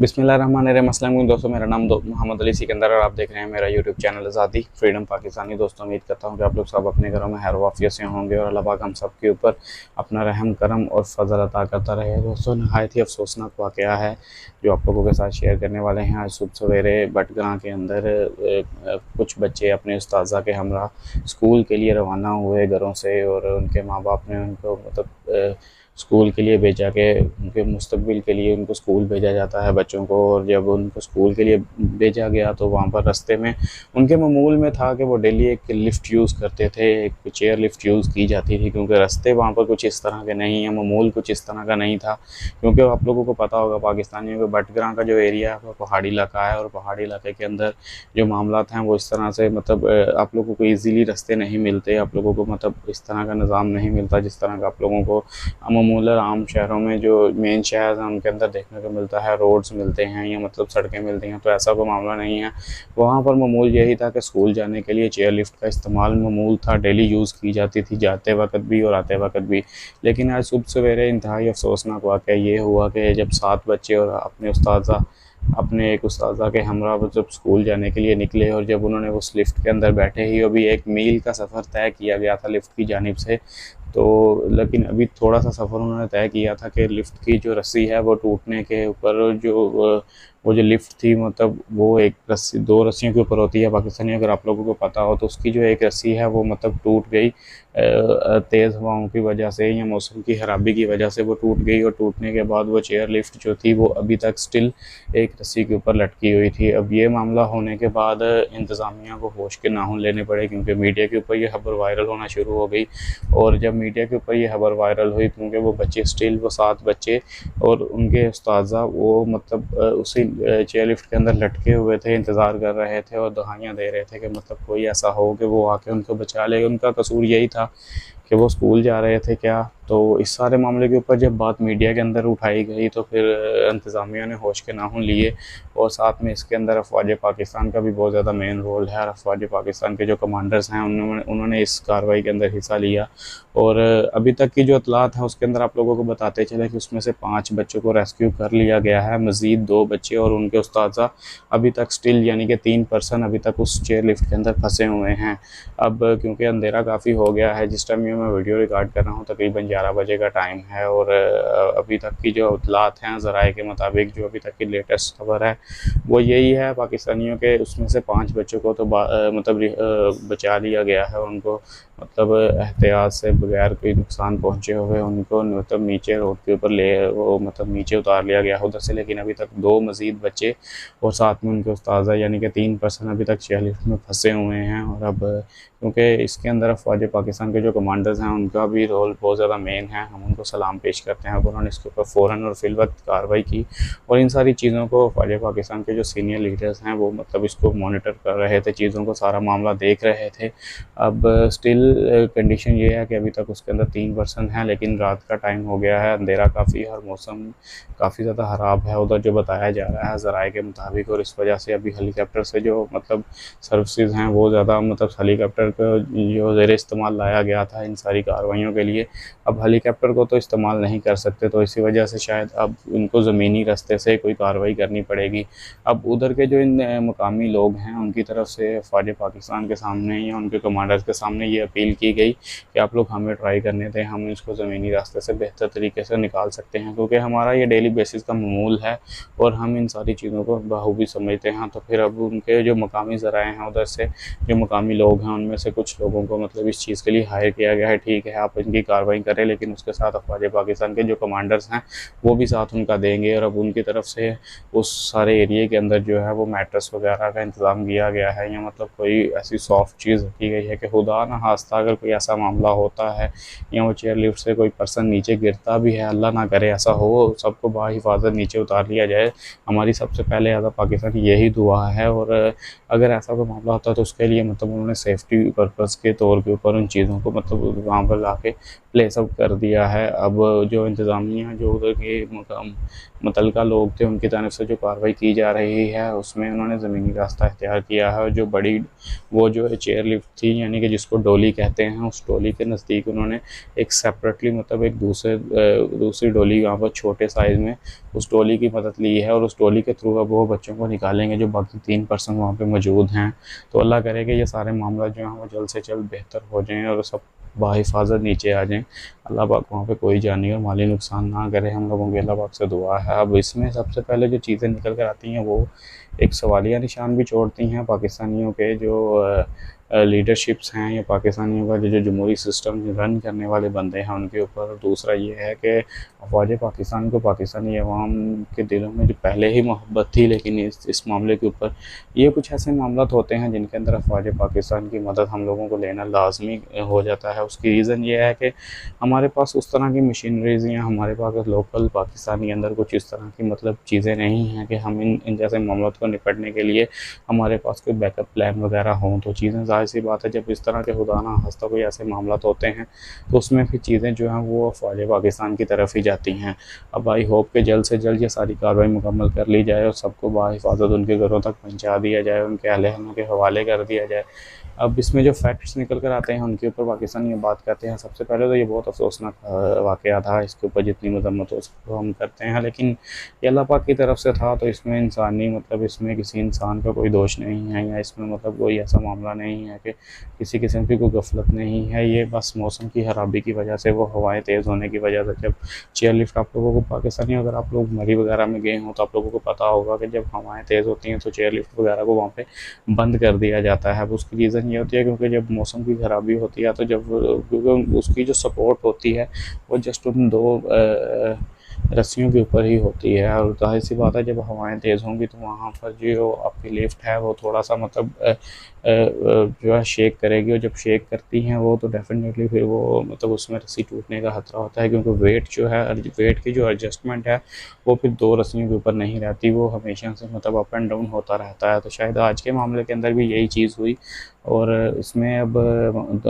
बिस्मिल्लाहिर्रहमानिर्रहीम। अस्सलाम वालेकुम दोस्तों, मेरा नाम मोहम्मद अली सिकंदर और आप देख रहे हैं मेरा यूट्यूब चैनल आज़ादी फ्रीडम पाकिस्तानी। दोस्तों, उम्मीद करता हूं कि आप लोग सब अपने घरों में खैर वाफियत से होंगे और अल्लाह पाक हम सब के ऊपर अपना रहम करम और फजल अता करता रहे। दोस्तों, नहायत ही अफसोसनाक वाक़या है जो आप लोगों के साथ शेयर करने वाले हैं। आज सुबह सवेरे बटग्रां के अंदर कुछ बच्चे अपने उस्ताज़ा के हमरा स्कूल के लिए रवाना हुए घरों से, और उनके माँ बाप ने उनको स्कूल के लिए भेजा कि उनके मुस्तकबिल के लिए उनको स्कूल भेजा जाता है बच्चों को। और जब उनको स्कूल के लिए भेजा गया तो वहाँ पर रास्ते में उनके मामूल में था कि वो डेली एक लिफ़्ट यूज़ करते थे, एक चेयर लिफ़्ट यूज़ की जाती थी, क्योंकि रास्ते वहाँ पर कुछ इस तरह के नहीं हैं, मामूल कुछ इस तरह का नहीं था। क्योंकि आप लोगों को पता होगा पाकिस्तानियों के बटग्रां का जो एरिया है वो पहाड़ी इलाका है, और पहाड़ी इलाके के अंदर जो मामलात हैं वो इस तरह से आप लोगों को ईज़िली रास्ते नहीं मिलते, आप लोगों को इस तरह का निज़ाम नहीं मिलता जिस तरह का आप लोगों को मामूलन आम शहरों में जो मेन शहर हैं उनके अंदर देखने को मिलता है। रोड्स मिलते हैं या सड़कें मिलती हैं, तो ऐसा कोई मामला नहीं है। वहाँ पर मामूल यही था कि स्कूल जाने के लिए चेयर लिफ्ट का इस्तेमाल मामूल था, डेली यूज़ की जाती थी, जाते वक्त भी और आते वक्त भी। लेकिन आज सुबह सवेरे इंतहाई अफसोसनाक वाक़या ये हुआ कि जब 7 बच्चे और अपने एक उस्ताज़ा के हमरा जब स्कूल जाने के लिए निकले, और जब उन्होंने उस लिफ्ट के अंदर बैठे ही अभी 1 मील का सफ़र तय किया गया था लिफ्ट की जानिब से, तो लेकिन अभी थोड़ा-सा सफ़र उन्होंने तय किया था कि लिफ्ट की जो रस्सी है वो टूटने के ऊपर वो जो लिफ्ट थी वो एक रस्सी 2 रस्सियों के ऊपर होती है पाकिस्तानी, अगर आप लोगों को पता हो, तो उसकी जो एक रस्सी है वो टूट गई तेज़ हवाओं की वजह से या मौसम की ख़राबी की वजह से वो टूट गई। और टूटने के बाद वो चेयर लिफ्ट जो थी वो अभी तक स्टिल एक रस्सी के ऊपर लटकी हुई थी। अब ये मामला होने के बाद इंतज़ामिया को होश के नाखून लेने पड़े, क्योंकि मीडिया के ऊपर ये खबर वायरल होना शुरू हो गई। और जब मीडिया के ऊपर ये खबर वायरल हुई, क्योंकि वो बच्चे स्टिल वो 7 बच्चे और उनके उस्ताज़ा वो उसी चेयर लिफ्ट के अंदर लटके हुए थे, इंतज़ार कर रहे थे और दुहाइयाँ दे रहे थे कि कोई ऐसा हो कि वो आके उनको बचा ले। उनका कसूर यही था कि वो स्कूल जा रहे थे क्या। तो इस सारे मामले के ऊपर जब बात मीडिया के अंदर उठाई गई तो फिर इंतज़ामिया ने होश के नाखून लिए, और साथ में इसके अंदर अफवाज पाकिस्तान का भी बहुत ज़्यादा मेन रोल है। और अफवाज पाकिस्तान के जो कमांडर्स हैं उन्होंने इस कार्रवाई के अंदर हिस्सा लिया। और अभी तक की जो इतलात है उसके अंदर आप लोगों को बताते चले कि उसमें से 5 बच्चों को रेस्क्यू कर लिया गया है, मज़ीद 2 बच्चे और उनके उस्ताज़ा अभी तक स्टिल यानी कि 3 पर्सन अभी तक उस चेयर लिफ्ट के अंदर फंसे हुए हैं। अब क्योंकि अंधेरा काफ़ी हो गया है, जिस टाइम ये मैं वीडियो रिकॉर्ड कर रहा हूँ तकरीबन 11 बजे का टाइम है, और अभी तक की जो इतलात हैं ज़राए के मुताबिक, जो अभी तक की लेटेस्ट खबर है वो यही है पाकिस्तानियों के उसमें से 5 बच्चों को तो बचा लिया गया है। उनको एहतियात से बगैर कोई नुकसान पहुँचे हुए उनको नीचे रोड के ऊपर नीचे उतार लिया गया उधर से। लेकिन अभी तक 2 मज़ीद बच्चे और साथ में उनके उस्ताज़ा यानी कि 3 पर्सन अभी तक चेयर लिफ्ट में फंसे हुए हैं। और अब क्योंकि इसके अंदर अफवाज पाकिस्तान के जो कमांडर्स हैं उनका भी रोल बहुत ज़्यादा मेन है, हम उनको सलाम पेश करते हैं। अब उन्होंने इसके ऊपर फ़ौरन और फिल वक्त कार्रवाई की, और इन सारी चीज़ों को अफवाज पाकिस्तान के जो सीनियर लीडर्स हैं वो इसको मॉनिटर कर रहे थे, चीज़ों को सारा मामला देख रहे थे। अब स्टिल कंडीशन ये है कि अभी तक उसके अंदर 3 पर्सन हैं, लेकिन रात का टाइम हो गया है, अंधेरा काफ़ी है और मौसम काफ़ी ज़्यादा ख़राब है उधर जो बताया जा रहा है ज़राए के मुताबिक। और इस वजह से अभी हेलीकॉप्टर से जो सर्विसेज हैं वो ज़्यादा हेलीकॉप्टर को जो ज़ेर इस्तेमाल लाया गया था इन सारी कार्रवाइयों के लिए, अब हेलीकॉप्टर को तो इस्तेमाल नहीं कर सकते, तो इसी वजह से शायद अब इनको ज़मीनी रास्ते से कोई कार्रवाई करनी पड़ेगी। अब उधर के जो इन मकामी लोग हैं उनकी तरफ से अफवाज पाकिस्तान के सामने या उनके कमांडर्स के सामने ये अपील की गई कि आप लोग हमें ट्राई करने दें, हम इसको ज़मीनी रास्ते से बेहतर तरीके से निकाल सकते हैं, क्योंकि हमारा ये डेली बेसिस का मामूल है और हम इन सारी चीज़ों को बखूबी समझते हैं। तो फिर अब उनके जो मकामी ज़राए हैं उधर से जो मकामी लोग हैं उनमें से कुछ लोगों को इस चीज़ के लिए हायर किया गया है, ठीक है आप इनकी कार्रवाई करें, लेकिन उसके साथ अफवाज पाकिस्तान के जो कमांडर्स हैं वो भी साथ उनका देंगे। और अब उनकी तरफ से उस सारे एरिए के अंदर जो है वो मैट्रेस वगैरह का इंतज़ाम किया गया है, या कोई ऐसी सॉफ्ट चीज़ रखी गई है कि खुदा ना खास्ता अगर कोई ऐसा मामला होता है या वो चेयर लिफ्ट से कोई पर्सन नीचे गिरता भी है, अल्लाह ना करे ऐसा हो, सबको बाहिफाजत नीचे उतार लिया जाए। हमारी सबसे पहले आज़ा पाकिस्तान की यही दुआ है। और अगर ऐसा कोई मामला होता है तो उसके लिए उन्होंने सेफ्टी पर्पज़ के तौर के ऊपर उन चीज़ों को वहाँ पर ला के प्लेस आउट कर दिया है। अब जो इंतज़ामिया, जो उधर के मुतल्लिका लोग थे, उनकी तरफ से जो कार्रवाई की जा रही है उसमें उन्होंने ज़मीनी रास्ता इख्तियार किया है। और जो बड़ी वो जो है चेयर लिफ्ट थी, यानी कि जिसको डोली कहते हैं, उस डोली के नज़दीक उन्होंने एक सेपरेटली मतलब एक दूसरी डोली वहाँ पर छोटे साइज़ में उस डोली की मदद ली है। और उस डोली के थ्रू अब वो बच्चों को निकालेंगे जो बाकी 3 पर्सन वहाँ पे मौजूद हैं। तो अल्लाह करे कि ये सारे मामला जो हैं वो जल्द से जल्द बेहतर हो जाएँ और सब बाहिफाज़त नीचे आ जाएँ। अल्लाह पाक वहाँ पे कोई जानी और माली नुकसान ना करे, हम लोगों की अल्लाह पाक से दुआ है। अब इसमें सबसे पहले जो चीज़ें निकल कर आती हैं वो एक सवालिया निशान भी छोड़ती हैं पाकिस्तानियों के जो लीडरशिप्स हैं या पाकिस्तानियों का जो जमहूरी सिस्टम रन करने वाले बंदे हैं उनके ऊपर। दूसरा ये है कि अफवाज पाकिस्तान को पाकिस्तानी अवाम के दिलों में जो पहले ही मोहब्बत थी, लेकिन इस मामले के ऊपर ये कुछ ऐसे मामला होते हैं जिनके अंदर अफवाज पाकिस्तान की मदद हम लोगों को लेना लाजमी हो जाता है। उसकी रीज़न ये है कि हमारे पास उस तरह की मशीनरीज या हमारे पास लोकल पाकिस्तान के अंदर कुछ इस तरह की मतलब चीज़ें नहीं हैं कि हम इन जैसे मामलों को निपटने के लिए हमारे पास कोई बैकअप प्लान वगैरह हों। तो चीज़ें ज़ाहिर सी बात है, जब इस तरह के खुदा ना खास्ता कोई ऐसे मामला होते हैं तो उसमें फिर चीज़ें जो हैं वो अफवाज पाकिस्तान की तरफ ही जाती हैं। अब आई होप कि जल्द से जल्द ये सारी कार्रवाई मुकम्मल कर ली जाए और सबको बाहिफाज़त उनके घरों तक पहुँचा दिया जाए, उनके अहल के हवाले कर दिया जाए। अब इसमें जो फैक्ट्स निकल कर आते हैं उनके ऊपर पाकिस्तान ये बात करते हैं। सबसे पहले तो ये बहुत अफसोसनाक वाक़या था, इसके ऊपर जितनी मज़म्मत हो उसको हम करते हैं, लेकिन ये अल्लाह पाक की तरफ से था। तो इसमें इंसानी मतलब इसमें किसी इंसान का कोई दोष नहीं है या इसमें मतलब कोई ऐसा मामला नहीं है कि किसी किस्म की कोई गफलत नहीं है। ये बस मौसम की खराबी की वजह से, वो हवाएं तेज़ होने की वजह से, जब चेयर लिफ्ट आप लोगों को पाकिस्तानी अगर आप लोग मरी वगैरह में गए हों तो आप लोगों को पता होगा कि जब हवाएं तेज़ होती हैं तो चेयर लिफ्ट वगैरह को वहाँ पे बंद कर दिया जाता है। अब उसकी रीज़न ये होती है क्योंकि जब मौसम की खराबी होती है तो जब क्योंकि उसकी जो सपोर्ट होती है वो जस्ट उन 2 रस्सियों के ऊपर ही होती है। और ज़ाहिर सी बात है, जब हवाएं तेज़ होंगी तो वहाँ पर जो आपकी लिफ्ट है वो थोड़ा सा मतलब जो है शेक करेगी। और जब शेक करती हैं वो तो डेफिनेटली फिर वो मतलब उसमें रस्सी टूटने का खतरा होता है, क्योंकि वेट जो है, वेट की जो एडजस्टमेंट है वो फिर 2 रस्सियों के ऊपर नहीं रहती, वो हमेशा से मतलब अप एंड डाउन होता रहता है। तो शायद आज के मामले के अंदर भी यही चीज़ हुई। और इसमें अब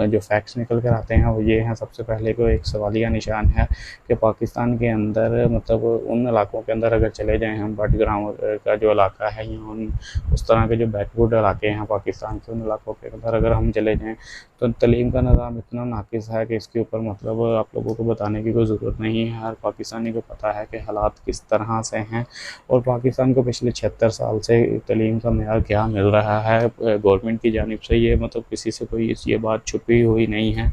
जो फैक्ट्स निकल कर आते हैं वो ये हैं, सबसे पहले को एक सवालिया निशान है कि पाकिस्तान के अंदर मतलब उन इलाकों के अंदर अगर चले जाएँ हम, बटग्राम का जो इलाका है या उन उस तरह के जो बैकवर्ड इलाके हैं पाकिस्तान के, उन इलाकों के अंदर अगर हम चले जाएँ तो तलीम का निज़ाम इतना नाक़िस है कि इसके ऊपर मतलब आप लोगों को बताने की कोई ज़रूरत नहीं है। हर पाकिस्तानी को पता है कि हालात किस तरह से हैं और पाकिस्तान को पिछले 76 साल से तलीम का मेयार क्या मिल रहा है गवर्नमेंट की जानिब से। ये मतलब किसी से कोई ये बात छुपी हुई नहीं है।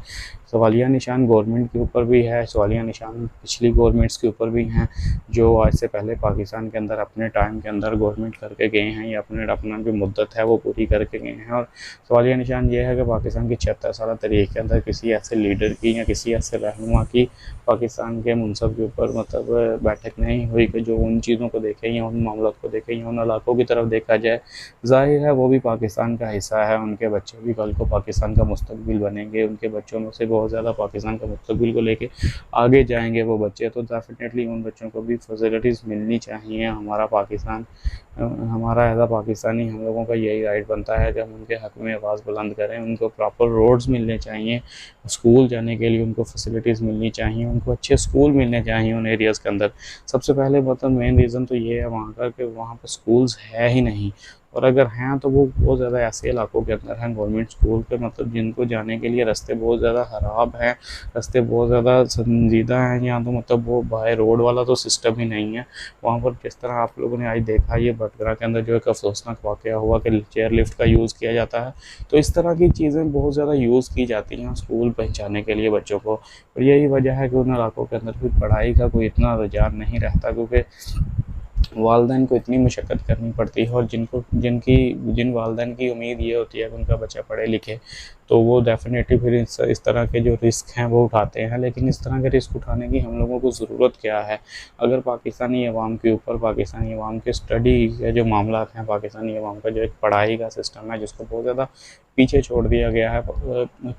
सवालिया निशान गवर्नमेंट के ऊपर भी है, सवालिया निशान पिछली गवर्नमेंट्स के ऊपर भी हैं जो आज से पहले पाकिस्तान के अंदर अपने टाइम के अंदर गवर्नमेंट करके गए हैं या अपना जो मुद्दत है वो पूरी करके गए हैं। और सवालिया निशान ये है कि पाकिस्तान की 76 साल तारीख के अंदर किसी ऐसे लीडर की या किसी ऐसे रहनुमा की पाकिस्तान के मुनसब के ऊपर मतलब बैठक नहीं हुई कि जो उन चीज़ों को देखे या उन मामलों को देखे या उन इलाकों की तरफ देखा जाए। ज़ाहिर है वो भी पाकिस्तान का हिस्सा है, उनके बच्चे भी कल को पाकिस्तान का मुस्तकबिल बनेंगे, उनके बच्चों में से बहुत ज़्यादा पाकिस्तान का मुस्तकबिल को लेके आगे जाएंगे वो बच्चे। तो डेफिनेटली उन बच्चों को भी फैसिलिटीज़ मिलनी चाहिए। हमारा पाकिस्तान, हमारा एज आ पाकिस्तानी हम लोगों का यही राइट बनता है कि हम उनके हक़ में आवाज़ बुलंद करें। उनको प्रॉपर रोड्स मिलने चाहिए, स्कूल जाने के लिए उनको फैसिलिटीज़ मिलनी चाहिए, उनको अच्छे स्कूल मिलने चाहिए उन एरियाज़ के अंदर। सबसे पहले मतलब मेन रीज़न तो ये है वहाँ का कि वहाँ पर स्कूल्स है ही नहीं, और अगर हैं तो वो बहुत ज़्यादा ऐसे इलाकों के अंदर हैं गवर्नमेंट स्कूल के मतलब जिनको जाने के लिए रास्ते बहुत ज़्यादा ख़राब हैं, रास्ते बहुत ज़्यादा संजीदा हैं, या तो मतलब वो बाय रोड वाला तो सिस्टम ही नहीं है वहाँ पर। जिस तरह आप लोगों ने आज देखा ये बटगरा के अंदर जो एक अफसोसनाक वाक़या हुआ कि चेयर लिफ्ट का यूज़ किया जाता है, तो इस तरह की चीज़ें बहुत ज़्यादा यूज़ की जाती हैं स्कूल पहुँचाने के लिए बच्चों को। और यही वजह है कि उन इलाकों के अंदर कोई पढ़ाई का कोई इतना रुझान नहीं रहता, क्योंकि वालदैन को इतनी मशक्क़त करनी पड़ती है। और जिन वालदैन की उम्मीद ये होती है कि उनका बच्चा पढ़े लिखे, तो वो डेफिनेटली फिर इस तरह के जो रिस्क हैं वो उठाते हैं। लेकिन इस तरह के रिस्क उठाने की हम लोगों को ज़रूरत क्या है? अगर पाकिस्तानी अवाम के ऊपर, पाकिस्तानी अवाम के स्टडी के जो मामला हैं, पाकिस्तानी अवाम का जो एक पढ़ाई का सिस्टम है जिसको बहुत ज़्यादा पीछे छोड़ दिया गया है।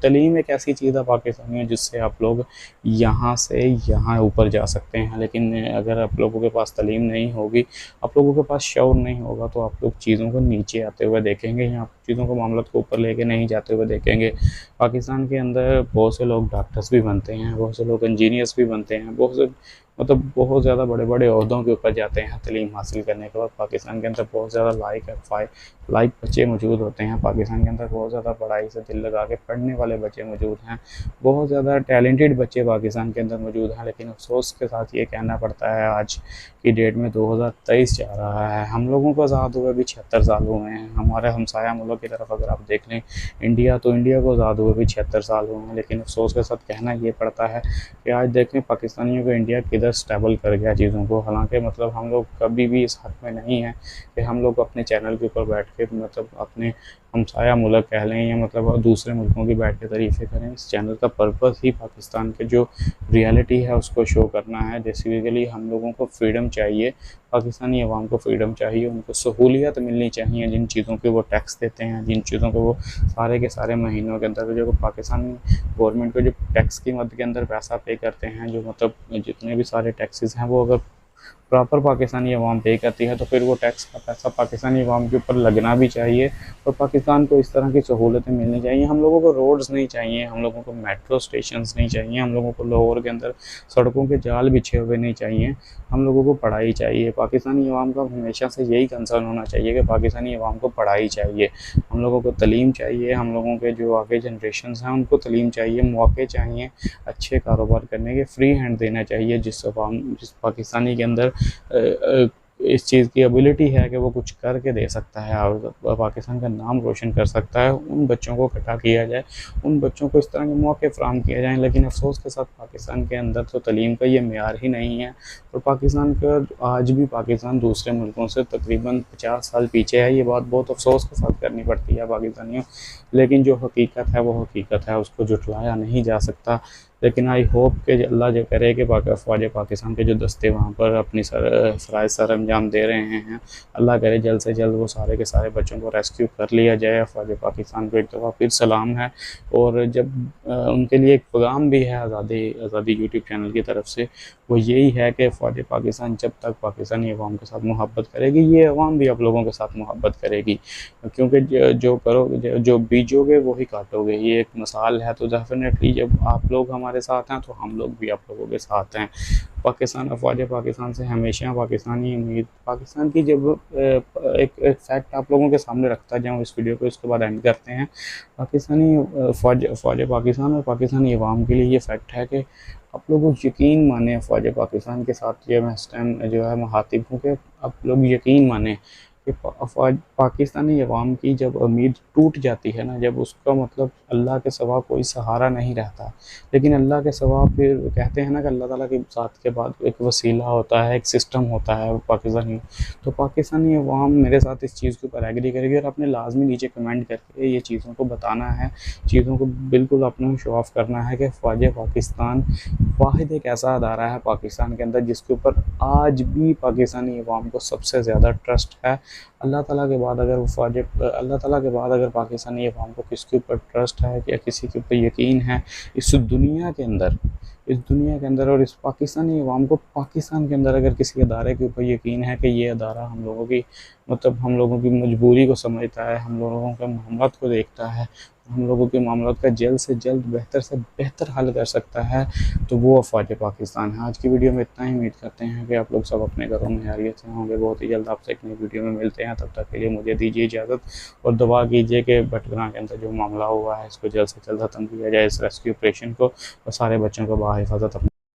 तलीम एक ऐसी चीज़ है पाकिस्तानियों जिससे आप लोग यहाँ से यहाँ ऊपर जा सकते हैं, लेकिन अगर आप लोगों के पास तलीम नहीं होगी, आप लोगों के पास शऊर नहीं होगा, तो आप लोग चीज़ों को नीचे आते हुए देखेंगे या आप चीज़ों को मामलों को ऊपर लेके नहीं जाते हुए देखेंगे। पाकिस्तान के अंदर बहुत से लोग डॉक्टर्स भी बनते हैं, बहुत से लोग इंजीनियर्स भी बनते हैं, बहुत से मतलब बहुत ज़्यादा बड़े-बड़े ओहदों के ऊपर जाते हैं तलीम हासिल करने के बाद। पाकिस्तान के अंदर बहुत ज़्यादा लायक बच्चे मौजूद होते हैं। पाकिस्तान के अंदर बहुत ज़्यादा पढ़ाई से दिल लगा के पढ़ने वाले बच्चे मौजूद हैं। बहुत ज़्यादा टैलेंटेड बच्चे पाकिस्तान के अंदर मौजूद हैं, लेकिन अफ़सोस के साथ ये कहना पड़ता है आज की डेट में 2023 जा रहा है, हम लोगों को आज़ाद हुए भी 76 साल हुए हैं। हमारे हमसाया मुल्क की तरफ अगर आप देख लें इंडिया, तो इंडिया को आज़ाद हुए भी 76 साल हुए हैं, लेकिन अफ़सोस के साथ कहना ये पड़ता है कि आज देखें पाकिस्तानियों को इंडिया किधर स्टेबल कर गया चीज़ों को। हालाँकि मतलब हम लोग कभी भी इस हक़ में नहीं हैं कि हम लोग अपने चैनल के ऊपर बैठ के मतलब अपने हमसाया मुल्क कह लें या मतलब दूसरे मुल्कों की बैठ के तारीफ़ें करें। इस चैनल का पर्पस ही पाकिस्तान के जो रियलिटी है उसको शो करना है। बेसिकली हम लोगों को फ्रीडम चाहिए, पाकिस्तानी अवाम को फ्रीडम चाहिए, उनको सहूलियत मिलनी चाहिए। जिन चीज़ों के वो टैक्स देते हैं, जिन चीज़ों को वो सारे के सारे महीनों के अंदर जो पाकिस्तान गवर्नमेंट को जो टैक्स की मद के अंदर पैसा पे करते हैं, जो मतलब जितने भी सारे टैक्सेस हैं वो अगर प्रॉपर पाकिस्तानी अवाम पे करती है तो फिर वो टैक्स का पैसा पाकिस्तानी अवाम के ऊपर लगना भी चाहिए और पाकिस्तान को इस तरह की सहूलतें मिलनी चाहिए। हम लोगों को रोड्स नहीं चाहिए, हम लोगों को मेट्रो स्टेशंस नहीं चाहिए, हम लोगों को लाहौर के अंदर सड़कों के जाल बिछे हुए नहीं चाहिए, हम लोगों को पढ़ाई चाहिए। पाकिस्तानी अवाम का हमेशा से यही कंसर्न होना चाहिए कि पाकिस्तानी अवाम को पढ़ाई चाहिए, हम लोगों को तलीम चाहिए, हम लोगों के जो आगे जनरेशन्स हैं उनको तलीम चाहिए, मौके चाहिए अच्छे कारोबार करने के, फ्री हैंड देना चाहिए। जिस पाकिस्तानी के अंदर इस चीज़ की एबिलिटी है कि वो कुछ करके दे सकता है और पाकिस्तान का नाम रोशन कर सकता है, उन बच्चों को इकट्ठा किया जाए, उन बच्चों को इस तरह के मौके फ़राहम किए जाएँ। लेकिन अफ़सोस के साथ पाकिस्तान के अंदर तो तलीम का ये मेयार ही नहीं है और पाकिस्तान का आज भी पाकिस्तान दूसरे मुल्कों से तकरीबन 50 साल पीछे है। ये बात बहुत अफ़सोस के साथ करनी पड़ती है पाकिस्तानियों, लेकिन जो हकीकत है वो हकीकत है, उसको झुठलाया नहीं जा सकता। लेकिन आई होप कि अल्लाह जो करे कि फ़ौज पाकिस्तान के जो दस्ते वहाँ पर अपनी फ़राइज़ सर अंजाम दे रहे हैं, अल्लाह करे जल्द से जल्द वो सारे के सारे बच्चों को रेस्क्यू कर लिया जाए। फ़ौज पाकिस्तान को एक दफ़ा फिर सलाम है और जब उनके लिए एक पैगाम भी है आज़ादी यूट्यूब चैनल की तरफ से, वो यही है कि फ़ौज पाकिस्तान जब तक पाकिस्तानी अवाम के साथ मोहब्बत करेगी, ये अवाम भी आप लोगों के साथ मोहब्बत करेगी, क्योंकि जो बीजोगे वही काटोगे, ये एक मिसाल है। तो डेफिनेटली जब आप लोग हमारे साथ हैं तो हम लोग भी आप लोगों के साथ हैं। पाकिस्तान फ़ौज पाकिस्तान से हमेशा पाकिस्तानी उम्मीद पाकिस्तान की जब एक फैक्ट आप लोगों के सामने रखता जाऊँ इस वीडियो को, इसके बाद एंड करते हैं। पाकिस्तानी फ़ौज पाकिस्तान और पाकिस्तानी अवाम के लिए ये फैक्ट है कि आप लोग यकीन माने फ़ौज पाकिस्तान के साथ ये मैं इस टाइम जो है मुखातिब हूँ कि आप लोग यकीन माने कि पाकिस्तानी अवाम की जब उम्मीद टूट जाती है ना, जब उसका मतलब अल्लाह के सिवा कोई सहारा नहीं रहता, लेकिन अल्लाह के सिवा फिर कहते हैं ना कि अल्लाह ताला के साथ के बाद एक वसीला होता है, एक सिस्टम होता है पाकिस्तानी। तो पाकिस्तानी अवाम मेरे साथ इस चीज़ के ऊपर एग्री करेगी और आपने लाजमी नीचे कमेंट करके ये चीज़ों को बताना है, चीज़ों को बिल्कुल अपने शो ऑफ करना है कि फ़ौज पाकिस्तान वाहिद एक ऐसा अदारा है पाकिस्तान के अंदर जिसके ऊपर आज भी पाकिस्तानी अवाम को सबसे ज़्यादा ट्रस्ट है। अल्लाह ताला के बाद अगर पाकिस्तानी अवाम को किसके ऊपर ट्रस्ट है या किसी के ऊपर यकीन है इस दुनिया के अंदर और इस पाकिस्तानी अवाम को पाकिस्तान के अंदर अगर किसी अदारे के ऊपर यकीन है कि ये अदारा हम लोगों की मजबूरी को समझता है, हम लोगों के मामलात को देखता है, हम लोगों के मामलात का जल्द से जल्द बेहतर से बेहतर हल कर सकता है, तो वो फ़ौज पाकिस्तान है। आज की वीडियो में इतना ही। उम्मीद करते हैं कि आप लोग सब अपने घरों में खैरियत से होंगे। बहुत ही जल्द आपसे एक नई वीडियो में मिलते हैं, तब तक के लिए मुझे दीजिए इजाज़त और दुआ कीजिए कि बटगरा के अंदर जो मामला हुआ है इसको जल्द से जल्द ख़त्म किया जाए, इस रेस्क्यू ऑपरेशन को, और सारे बच्चों को बाहिफाज़त अपने